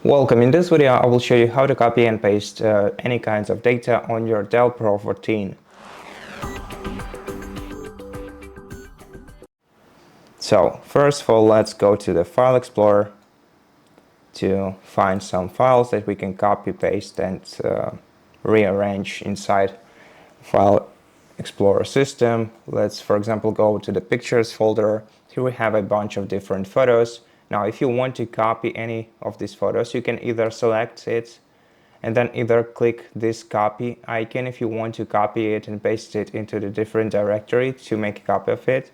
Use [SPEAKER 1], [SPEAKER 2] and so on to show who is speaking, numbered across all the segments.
[SPEAKER 1] Welcome. In this video I will show you how to copy and paste any kinds of data on your DELL Pro 14. So first of all, let's go to the File Explorer to find some files that we can copy, paste and rearrange inside File Explorer system. Let's, for example, go to the Pictures folder. Here we have a bunch of different photos. Now, if you want to copy any of these photos, you can either select it and then either click this copy icon if you want to copy it and paste it into the different directory to make a copy of it.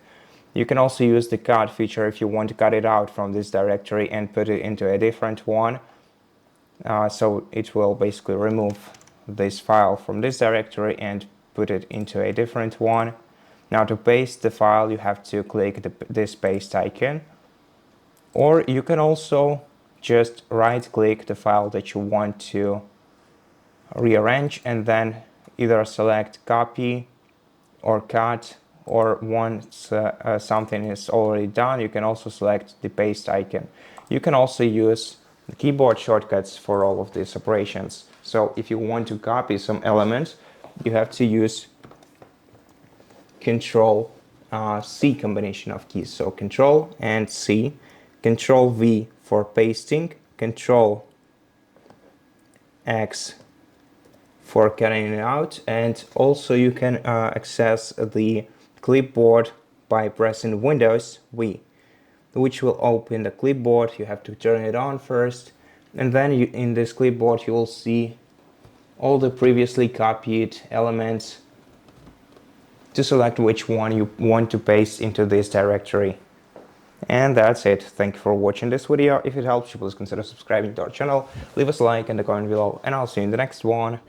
[SPEAKER 1] You can also use the cut feature if you want to cut it out from this directory and put it into a different one. So it will basically remove this file from this directory and put it into a different one. Now, to paste the file, you have to click this paste icon. Or you can also just right-click the file that you want to rearrange and then either select copy or cut, or once something is already done, you can also select the paste icon. You can also use the keyboard shortcuts for all of these operations. So if you want to copy some elements, you have to use Ctrl+C combination of keys. So Ctrl and C. Ctrl+V for pasting, Ctrl+X for cutting it out, and also you can access the clipboard by pressing Windows+V, which will open the clipboard. You have to turn it on first, and then in this clipboard you will see all the previously copied elements to select which one you want to paste into this directory. And that's it. Thank you for watching this video. If it helps you, please consider subscribing to our channel, leave us a like and a comment below, and I'll see you in the next one.